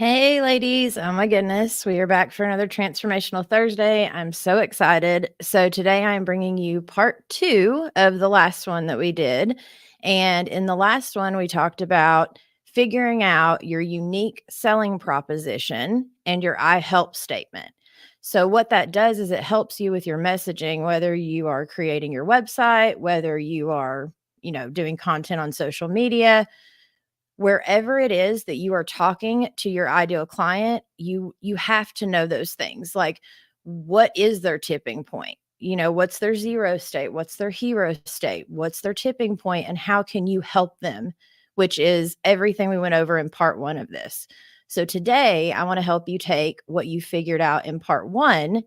Hey, ladies. Oh my goodness. We are back for another Transformational Thursday. I'm so excited. So, today I am bringing you part two of the last one that we did. And in the last one, we talked about figuring out your unique selling proposition and your I help statement. So, what that does is it helps you with your messaging, whether you are creating your website, whether you are, doing content on social media, wherever it is that you are talking to your ideal client, you have to know those things. Like, what is their tipping point? What's their zero state? What's their hero state? What's their tipping point? And how can you help them? Which is everything we went over in part one of this. So today, I want to help you take what you figured out in part one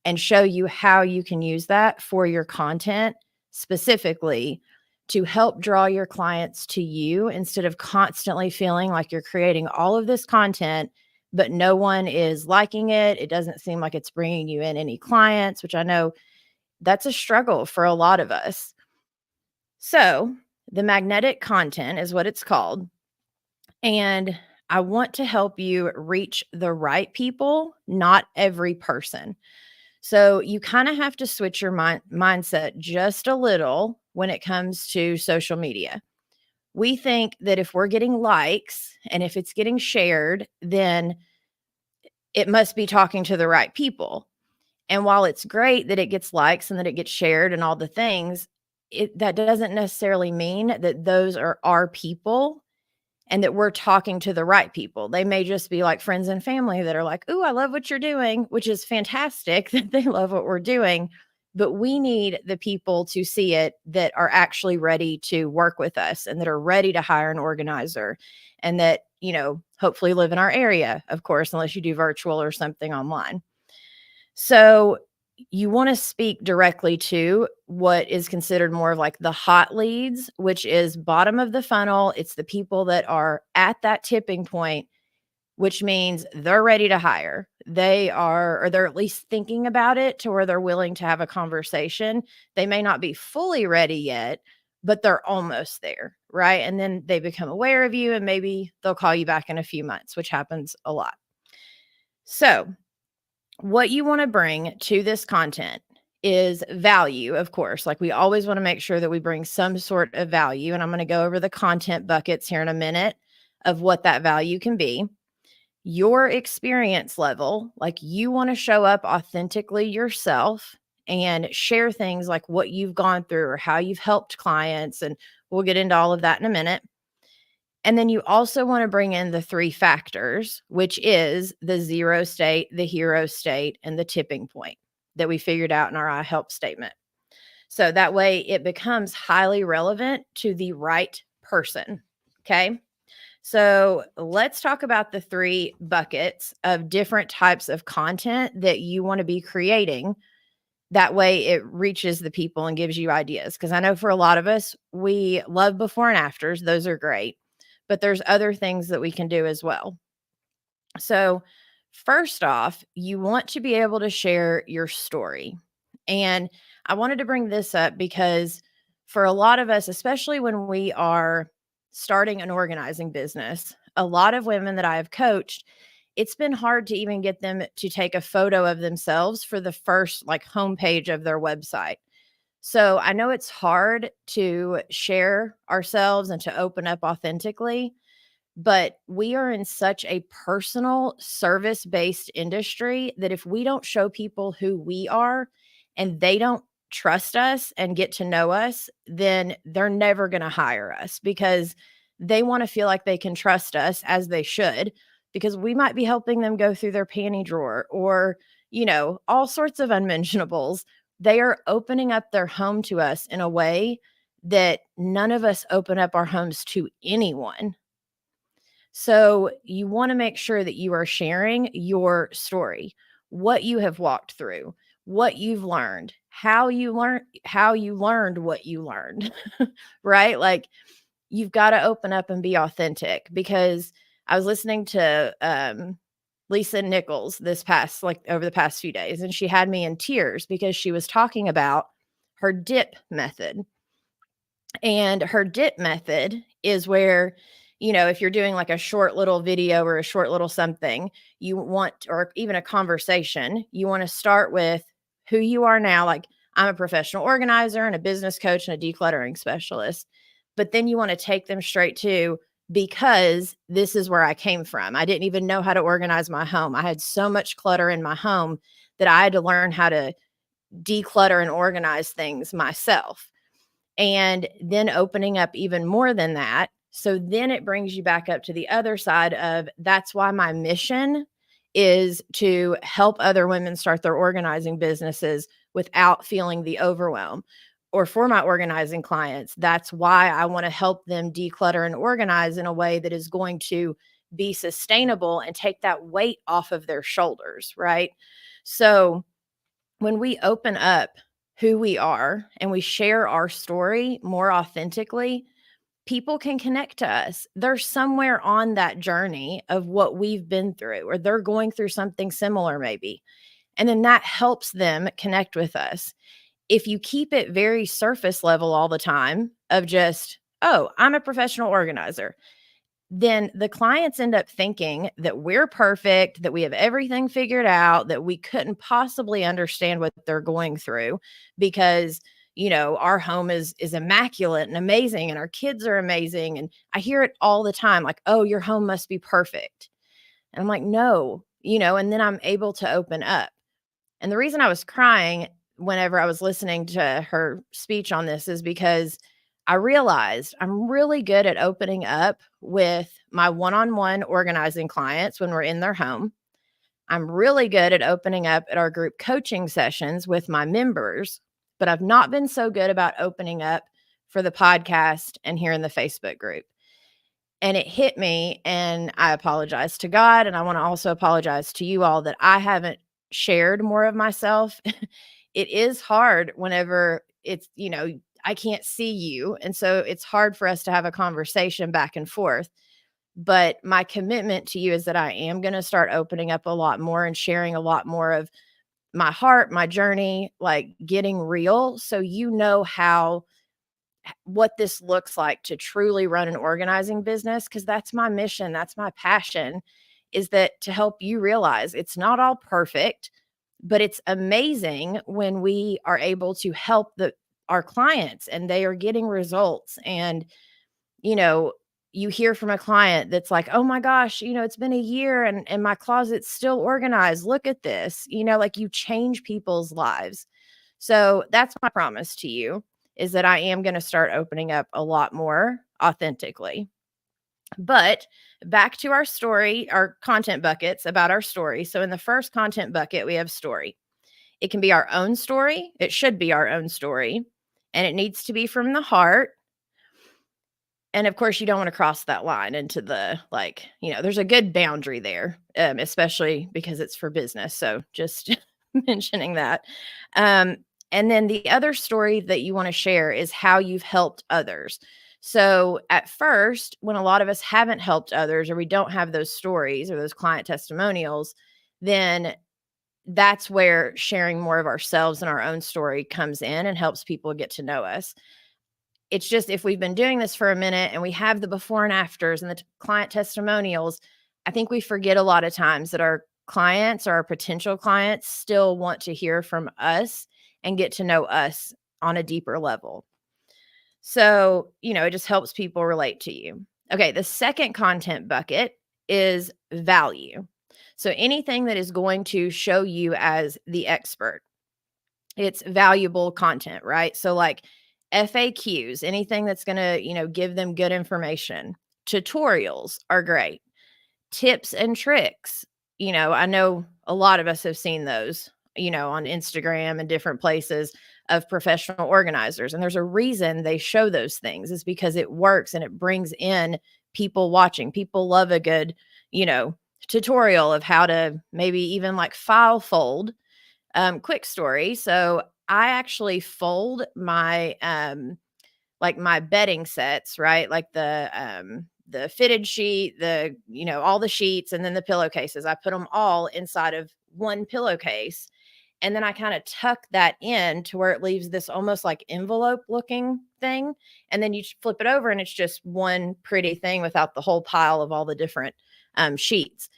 and show you how you can use that for your content specifically to help draw your clients to you instead of constantly feeling like you're creating all of this content, but no one is liking it. It doesn't seem like it's bringing you in any clients, which I know that's a struggle for a lot of us. So, the magnetic content is what it's called. And I want to help you reach the right people, not every person. So you kind of have to switch your mindset just a little when it comes to social media. We think that if we're getting likes and if it's getting shared, then it must be talking to the right people. And while it's great that it gets likes and that it gets shared and all the things, that doesn't necessarily mean that those are our people and that we're talking to the right people. They may just be like friends and family that are like, "Ooh, I love what you're doing," which is fantastic that they love what we're doing. But we need the people to see it that are actually ready to work with us and that are ready to hire an organizer and that, hopefully live in our area, of course, unless you do virtual or something online. So you want to speak directly to what is considered more of like the hot leads, which is bottom of the funnel. It's the people that are at that tipping point, which means they're ready to hire. They are, or they're at least thinking about it to where they're willing to have a conversation. They may not be fully ready yet, but they're almost there, right? And then they become aware of you and maybe they'll call you back in a few months, which happens a lot. So, what you want to bring to this content is value, of course. Like we always want to make sure that we bring some sort of value. And I'm going to go over the content buckets here in a minute of what that value can be. Your experience level, like you want to show up authentically yourself and share things like what you've gone through or how you've helped clients. And we'll get into all of that in a minute. And then you also want to bring in the three factors, which is the zero state, the hero state, and the tipping point that we figured out in our I help statement. So that way it becomes highly relevant to the right person. Okay. So let's talk about the three buckets of different types of content that you want to be creating. That way it reaches the people and gives you ideas. Because I know for a lot of us, we love before and afters. Those are great. But there's other things that we can do as well. So, first off, you want to be able to share your story. And I wanted to bring this up because for a lot of us, especially when we are starting an organizing business, a lot of women that I have coached, it's been hard to even get them to take a photo of themselves for the first like homepage of their website. So I know it's hard to share ourselves and to open up authentically, but we are in such a personal service based industry that if we don't show people who we are and they don't trust us and get to know us, then they're never going to hire us because they want to feel like they can trust us as they should, because we might be helping them go through their panty drawer or, all sorts of unmentionables. They are opening up their home to us in a way that none of us open up our homes to anyone. So you want to make sure that you are sharing your story, what you have walked through, what you've learned, how you learned what you learned, right? Like you've got to open up and be authentic, because I was listening to Lisa Nichols over the past few days, and she had me in tears because she was talking about her dip method. And her dip method is where if you're doing like a short little video or a short little something, you want, or even a conversation, you want to start with who you are now. Like, I'm a professional organizer and a business coach and a decluttering specialist. But then you want to take them straight to, because this is where I came from. I didn't even know how to organize my home. I had so much clutter in my home that I had to learn how to declutter and organize things myself. And then opening up even more than that. So then it brings you back up to the other side of, that's why my mission is to help other women start their organizing businesses without feeling the overwhelm. Or for my organizing clients, that's why I want to help them declutter and organize in a way that is going to be sustainable and take that weight off of their shoulders, right? So when we open up who we are and we share our story more authentically, people can connect to us. They're somewhere on that journey of what we've been through, or they're going through something similar, maybe. And then that helps them connect with us. If you keep it very surface level all the time, of just, oh, I'm a professional organizer, then the clients end up thinking that we're perfect, that we have everything figured out, that we couldn't possibly understand what they're going through, because our home is immaculate and amazing and our kids are amazing. And I hear it all the time, like, oh, your home must be perfect. And I'm like, no, and then I'm able to open up. And the reason I was crying whenever I was listening to her speech on this is because I realized I'm really good at opening up with my one-on-one organizing clients when we're in their home. I'm really good at opening up at our group coaching sessions with my members, but I've not been so good about opening up for the podcast and here in the Facebook group. And it hit me, and I apologize to God, and I want to also apologize to you all that I haven't shared more of myself. It is hard whenever it's, I can't see you. And so it's hard for us to have a conversation back and forth. But my commitment to you is that I am going to start opening up a lot more and sharing a lot more of my heart, my journey, like getting real. So how what this looks like to truly run an organizing business, because that's my mission, that's my passion, is that to help you realize it's not all perfect, but it's amazing when we are able to help our clients and they are getting results. And you know you hear from a client that's like, oh my gosh, it's been a year and my closet's still organized, look at this, like, you change people's lives. So that's my promise to you, is that I am going to start opening up a lot more authentically. But back to our story, our content buckets about our story. So in the first content bucket, we have story. It can be our own story. It should be our own story. And it needs to be from the heart. And of course, you don't want to cross that line into the, like, there's a good boundary there, especially because it's for business. So just mentioning that. Um, and then the other story that you want to share is how you've helped others. So at first, when a lot of us haven't helped others, or we don't have those stories or those client testimonials, then that's where sharing more of ourselves and our own story comes in and helps people get to know us. It's just, if we've been doing this for a minute and we have the before and afters and the client testimonials, I think we forget a lot of times that our clients or our potential clients still want to hear from us and get to know us on a deeper level. So, it just helps people relate to you. Okay, the second content bucket is value. So anything that is going to show you as the expert, it's valuable content, right? So like FAQs, anything that's going to, give them good information. Tutorials are great. Tips and tricks. I know a lot of us have seen those, on Instagram and different places, of professional organizers. And there's a reason they show those things, is because it works and it brings in people watching. People love a good, tutorial of how to maybe even like file fold. Quick story. So I actually fold my like my bedding sets, right? Like the fitted sheet, all the sheets, and then the pillowcases. I put them all inside of one pillowcase. And then I kind of tuck that in to where it leaves this almost like envelope looking thing. And then you flip it over and it's just one pretty thing without the whole pile of all the different sheets.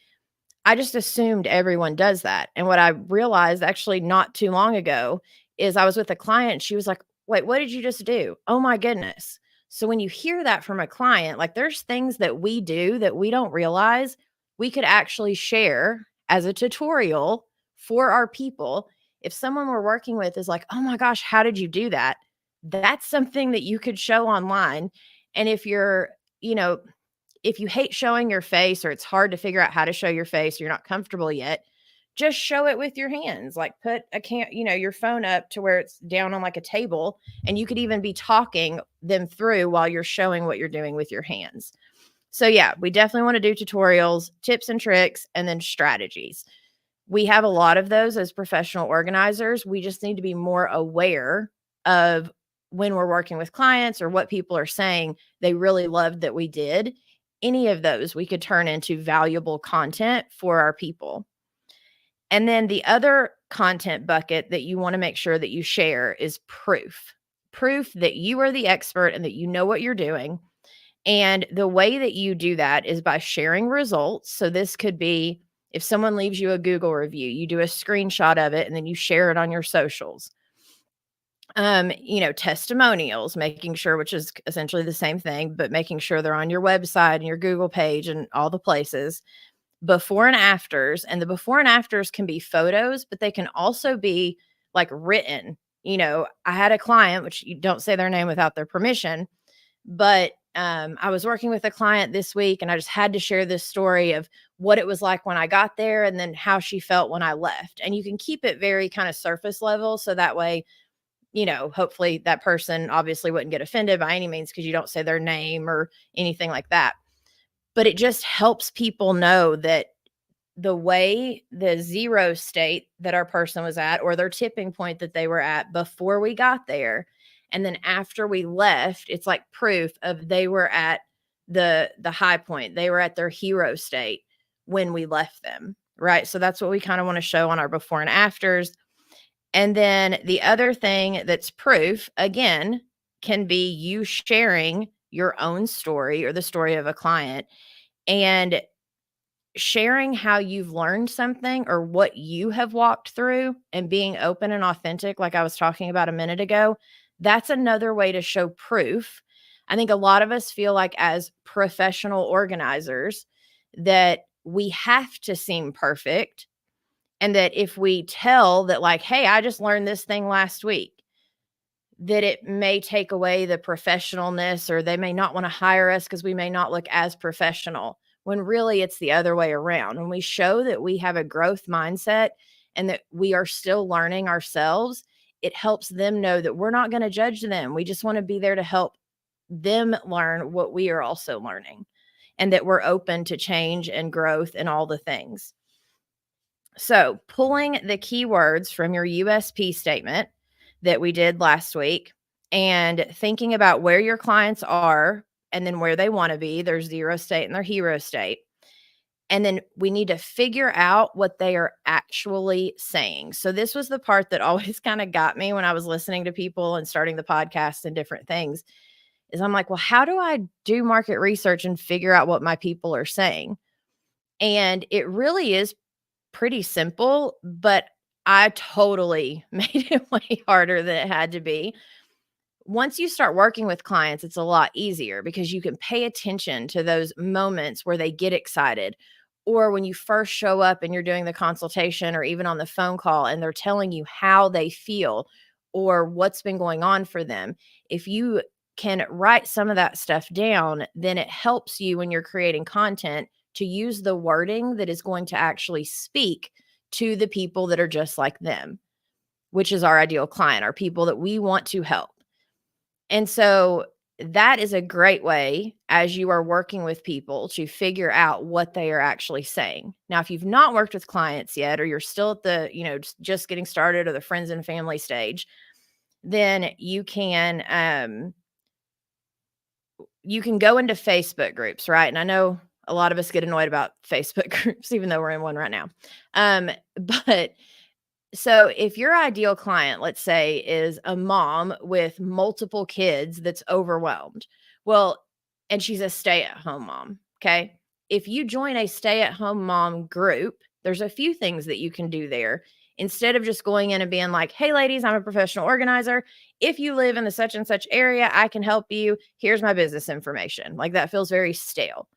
I just assumed everyone does that. And what I realized actually not too long ago is I was with a client. She was like, wait, what did you just do? Oh my goodness. So when you hear that from a client, like there's things that we do that we don't realize we could actually share as a tutorial for our people. If someone we're working with is like, oh my gosh, how did you do that? That's something that you could show online. And if you're, you know, if you hate showing your face or it's hard to figure out how to show your face, you're not comfortable yet, just show it with your hands. Like put your phone up to where it's down on like a table and you could even be talking them through while you're showing what you're doing with your hands. So yeah, we definitely want to do tutorials, tips and tricks, and then strategies. We have a lot of those as professional organizers. We just need to be more aware of when we're working with clients or what people are saying they really loved that we did. Any of those we could turn into valuable content for our people. And then the other content bucket that you want to make sure that you share is proof. Proof that you are the expert and that you know what you're doing. And the way that you do that is by sharing results. So this could be if someone leaves you a Google review, you do a screenshot of it and then you share it on your socials. Testimonials, making sure, which is essentially the same thing, but making sure they're on your website and your Google page and all the places. Before and afters, and the before and afters can be photos, but they can also be like written. I had a client, which you don't say their name without their permission, but I was working with a client this week and I just had to share this story of what it was like when I got there and then how she felt when I left. And you can keep it very kind of surface level. So that way, hopefully that person obviously wouldn't get offended by any means because you don't say their name or anything like that. But it just helps people know that the way the zero state that our person was at or their tipping point that they were at before we got there and then after we left, it's like proof of they were at the high point. They were at their hero state when we left them, right? So that's what we kind of want to show on our before and afters. And then the other thing that's proof, again, can be you sharing your own story or the story of a client and sharing how you've learned something or what you have walked through and being open and authentic, like I was talking about a minute ago. That's another way to show proof. I think a lot of us feel like as professional organizers that we have to seem perfect. And that if we tell that, like, hey, I just learned this thing last week, that it may take away the professionalness or they may not want to hire us because we may not look as professional when really it's the other way around. When we show that we have a growth mindset and that we are still learning ourselves, it helps them know that we're not going to judge them. We just want to be there to help them learn what we are also learning and that we're open to change and growth and all the things. So, pulling the keywords from your USP statement that we did last week and thinking about where your clients are and then where they want to be, their zero state and their hero state. And then we need to figure out what they are actually saying. So, this was the part that always kind of got me when I was listening to people and starting the podcast and different things. Is I'm like, well, how do I do market research and figure out what my people are saying? And it really is pretty simple, but I totally made it way harder than it had to be. Once you start working with clients, it's a lot easier because you can pay attention to those moments where they get excited or when you first show up and you're doing the consultation or even on the phone call and they're telling you how they feel or what's been going on for them. If you can write some of that stuff down, then it helps you when you're creating content to use the wording that is going to actually speak to the people that are just like them, which is our ideal client, our people that we want to help. And so that is a great way as you are working with people to figure out what they are actually saying. Now, if you've not worked with clients yet, or you're still at the, just getting started or the friends and family stage, then you can go into Facebook groups, right? And I know a lot of us get annoyed about Facebook groups, even though we're in one right now. But So if your ideal client, let's say, is a mom with multiple kids that's overwhelmed, well, and she's a stay-at-home mom, okay? If you join a stay-at-home mom group, there's a few things that you can do there. Instead of just going in and being like, "Hey ladies, I'm a professional organizer. If you live in the such and such area, I can help you. Here's my business information." Like that feels very stale.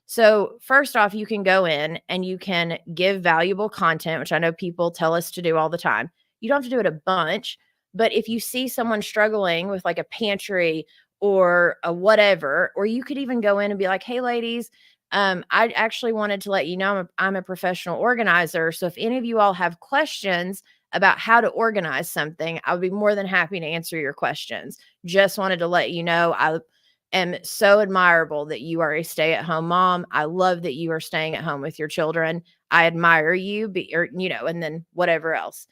So, first off, you can go in and you can give valuable content, which I know people tell us to do all the time. You don't have to do it a bunch, but if you see someone struggling with like a pantry or a whatever, or you could even go in and be like, "Hey, ladies, I actually wanted to let you know I'm a professional organizer. So, if any of you all have questions about how to organize something, I would be more than happy to answer your questions. Just wanted to let you know I am so admirable that you are a stay-at-home mom. I love that you are staying at home with your children. I admire you, or, and then whatever else.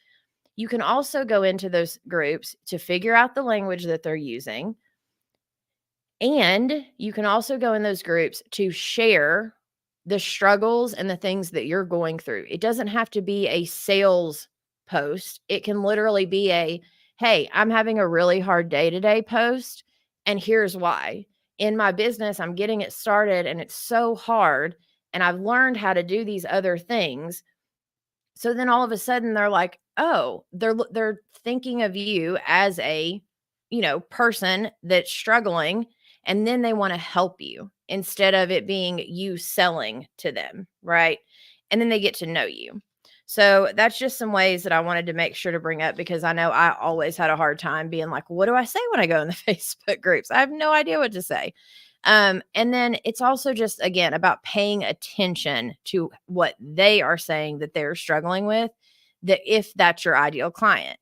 You can also go into those groups to figure out the language that they're using. And you can also go in those groups to share the struggles and the things that you're going through. It doesn't have to be a sales post. It can literally be a, "Hey, I'm having a really hard day today" post. And here's why. In my business, I'm getting it started and it's so hard. And I've learned how to do these other things. So then all of a sudden they're like, "Oh, they're thinking of you as a, person that's struggling, and then they want to help you instead of it being you selling to them, right? And then they get to know you." So that's just some ways that I wanted to make sure to bring up because I know I always had a hard time being like, "What do I say when I go in the Facebook groups? I have no idea what to say." And then it's also just, again, about paying attention to what they are saying that they're struggling with, that if that's your ideal client.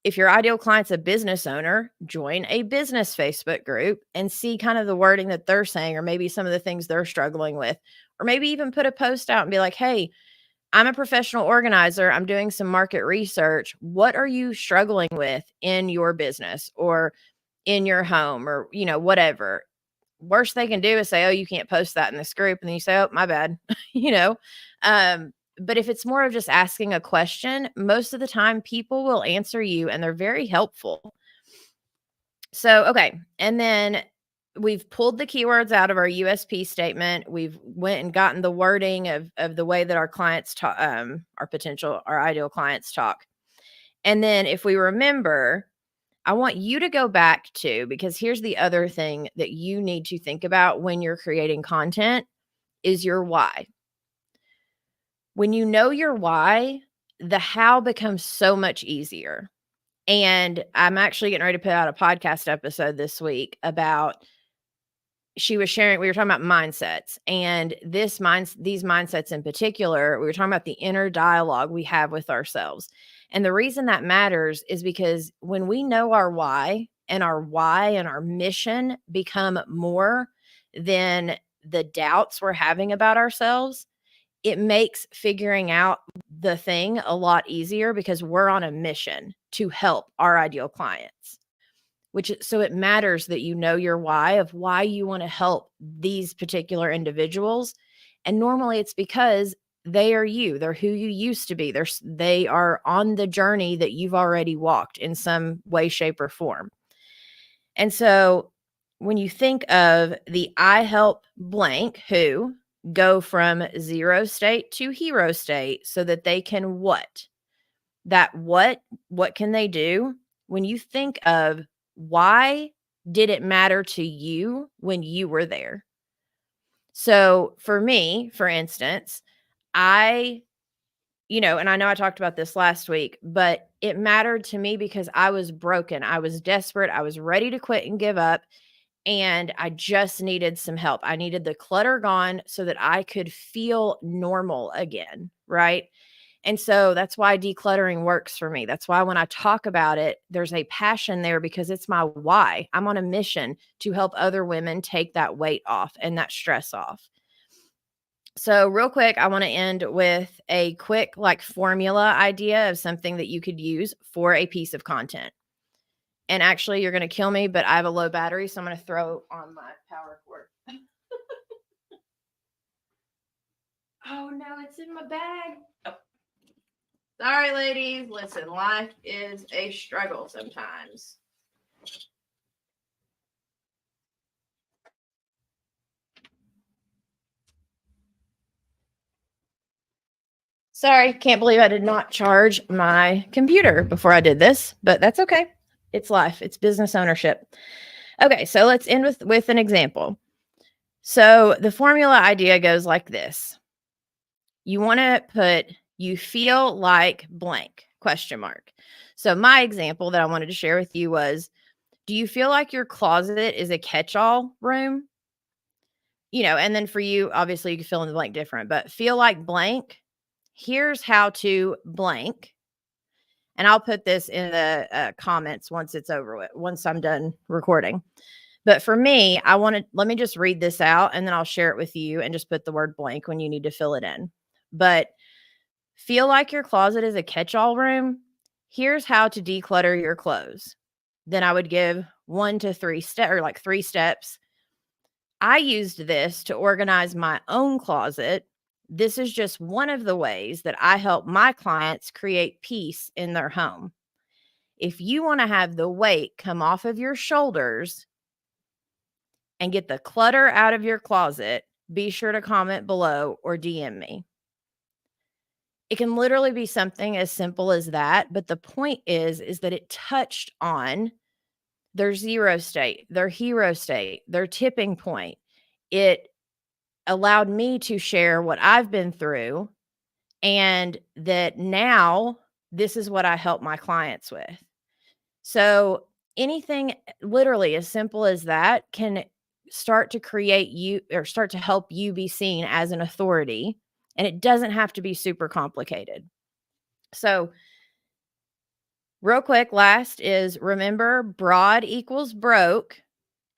If your ideal client's a business owner, join a business Facebook group and see kind of the wording that they're saying, or maybe some of the things they're struggling with, or maybe even put a post out and be like, "Hey, I'm a professional organizer. I'm doing some market research. What are you struggling with in your business or in your home or, whatever?" Worst they can do is say, "Oh, you can't post that in this group." And then you say, "Oh, my bad." you know? But if it's more of just asking a question, most of the time people will answer you and they're very helpful. So, okay. And then we've pulled the keywords out of our USP statement. We've went and gotten the wording of the way that our clients talk, our ideal clients talk. And then if we remember, I want you to go back to, because here's the other thing that you need to think about when you're creating content is your why. When you know your why, the how becomes so much easier. And I'm actually getting ready to put out a podcast episode this week about she was sharing we were talking about mindsets and these mindsets in particular, we were talking about the inner dialogue we have with ourselves. And the reason that matters is because when we know our why and our mission become more than the doubts we're having about ourselves, it makes figuring out the thing a lot easier because we're on a mission to help our ideal clients. So it matters that you know your why of why you want to help these particular individuals. And normally it's because they are you. They're who you used to be. They are on the journey that you've already walked in some way, shape, or form. And so when you think of the "I help blank who" go from zero state to hero state so that they can what? That what can they do? When you think of why did it matter to you when you were there? So for me, for instance, I, and I know I talked about this last week, but it mattered to me because I was broken. I was desperate. I was ready to quit and give up. And I just needed some help. I needed the clutter gone so that I could feel normal again. Right. And so that's why decluttering works for me. That's why when I talk about it, there's a passion there because it's my why. I'm on a mission to help other women take that weight off and that stress off. So, real quick, I want to end with a quick like formula idea of something that you could use for a piece of content. And actually, you're going to kill me, but I have a low battery, so I'm going to throw on my power cord. Oh no, it's in my bag. Sorry, ladies. Listen, life is a struggle sometimes. Sorry, can't believe I did not charge my computer before I did this, but that's okay. It's life. It's business ownership. Okay, so let's end with an example. So the formula idea goes like this. You want to put you feel like blank question mark. So my example that I wanted to share with you was, do you feel like your closet is a catch-all room? And then for you, obviously you can fill in the blank different, but feel like blank. Here's how to blank. And I'll put this in the comments once it's over with, once I'm done recording. But for me, let me just read this out and then I'll share it with you and just put the word blank when you need to fill it in. But feel like your closet is a catch-all room. Here's how to declutter your clothes. Then I would give 1 to 3 steps, or like 3 steps. I used this to organize my own closet. This is just one of the ways that I help my clients create peace in their home. If you want to have the weight come off of your shoulders and get the clutter out of your closet, be sure to comment below or DM me. It can literally be something as simple as that, but the point is that it touched on their zero state, their hero state, their tipping point. It allowed me to share what I've been through, and that now this is what I help my clients with. So anything literally as simple as that can start to create you, or start to help you be seen as an authority. And it doesn't have to be super complicated. So real quick, last is, remember, broad equals broke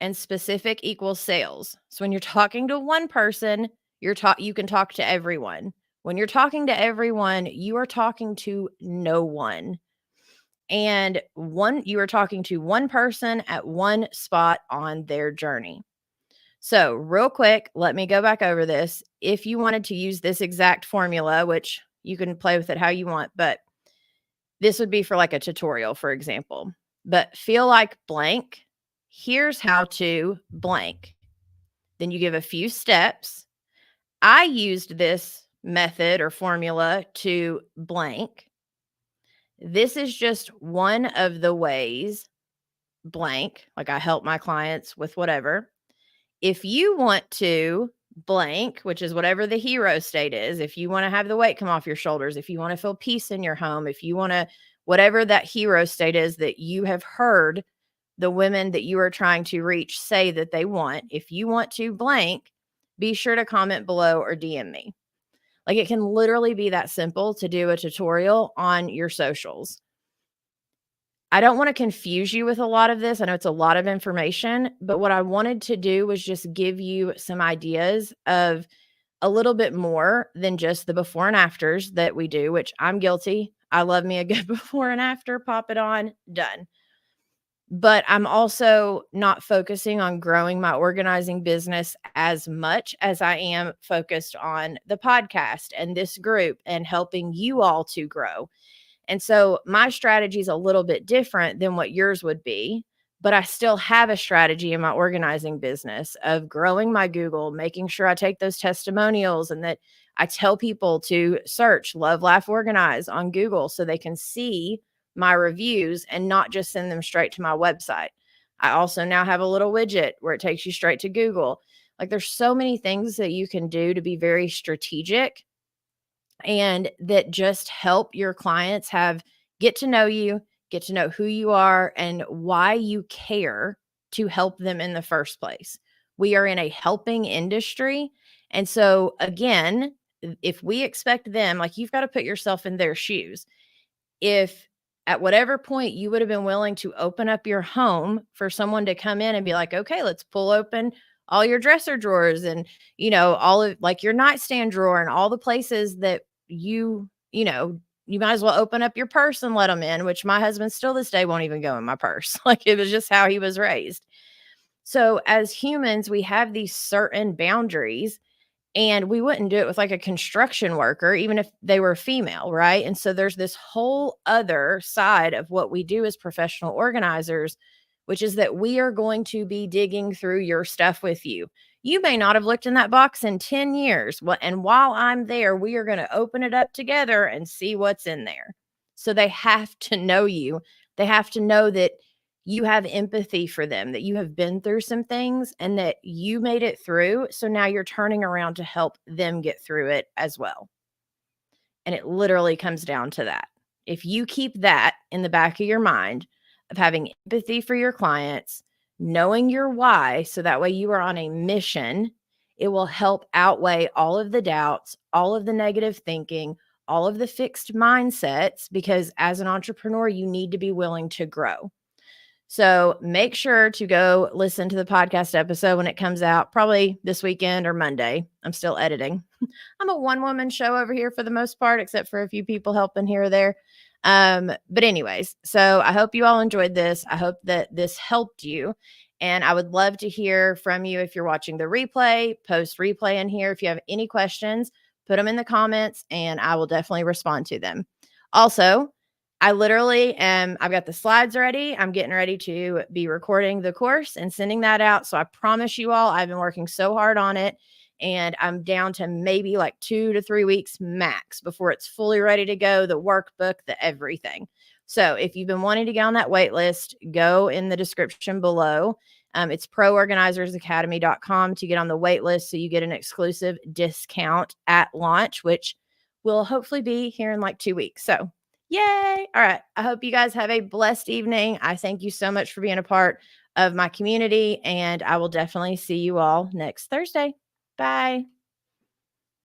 and specific equals sales. So when you're talking to one person, you can talk to everyone. When you're talking to everyone, you are talking to no one. And you are talking to one person at one spot on their journey. So real quick, let me go back over this. If you wanted to use this exact formula, which you can play with it how you want, but this would be for like a tutorial, for example. But feel like blank. Here's how to blank. Then you give a few steps. I used this method or formula to blank. This is just one of the ways blank, like I help my clients with whatever. If you want to blank, which is whatever the hero state is, if you want to have the weight come off your shoulders, if you want to feel peace in your home, if you want to, whatever that hero state is that you have heard the women that you are trying to reach say that they want, if you want to blank, be sure to comment below or DM me. Like, it can literally be that simple to do a tutorial on your socials. I don't want to confuse you with a lot of this. I know it's a lot of information, but what I wanted to do was just give you some ideas of a little bit more than just the before and afters that we do, which I'm guilty. I love me a good before and after, pop it on, done. But I'm also not focusing on growing my organizing business as much as I am focused on the podcast and this group and helping you all to grow. And so my strategy is a little bit different than what yours would be, but I still have a strategy in my organizing business of growing my Google, making sure I take those testimonials and that I tell people to search Love, Laugh, Organize on Google so they can see my reviews and not just send them straight to my website. I also now have a little widget where it takes you straight to Google. Like, there's so many things that you can do to be very strategic and that just help your clients get to know you, get to know who you are and why you care to help them in the first place. We are in a helping industry. And so again, if we expect them, like, you've got to put yourself in their shoes. If at whatever point you would have been willing to open up your home for someone to come in and be like, okay, let's pull open all your dresser drawers and, all of like your nightstand drawer and all the places that you might as well open up your purse and let them in, which my husband still this day won't even go in my purse. Like, it was just how he was raised. So as humans, we have these certain boundaries. And we wouldn't do it with like a construction worker, even if they were female, right? And so there's this whole other side of what we do as professional organizers, which is that we are going to be digging through your stuff with you. You may not have looked in that box in 10 years. And while I'm there, we are going to open it up together and see what's in there. So they have to know you. They have to know that you have empathy for them, that you have been through some things and that you made it through. So now you're turning around to help them get through it as well. And it literally comes down to that. If you keep that in the back of your mind of having empathy for your clients, knowing your why, so that way you are on a mission, it will help outweigh all of the doubts, all of the negative thinking, all of the fixed mindsets, because as an entrepreneur, you need to be willing to grow. So make sure to go listen to the podcast episode when it comes out, probably this weekend or Monday. I'm still editing. I'm a one woman show over here for the most part, except for a few people helping here or there. But anyways, so I hope you all enjoyed this. I hope that this helped you. And I would love to hear from you if you're watching the replay, post replay in here. If you have any questions, put them in the comments and I will definitely respond to them. Also, I literally am, I've got the slides ready. I'm getting ready to be recording the course and sending that out. So I promise you all, I've been working so hard on it and I'm down to maybe like 2 to 3 weeks max before it's fully ready to go. The workbook, the everything. So if you've been wanting to get on that wait list, go in the description below. It's proorganizerzacademy.com to get on the wait list so you get an exclusive discount at launch, which will hopefully be here in like 2 weeks. So yay. All right. I hope you guys have a blessed evening. I thank you so much for being a part of my community, and I will definitely see you all next Thursday. Bye.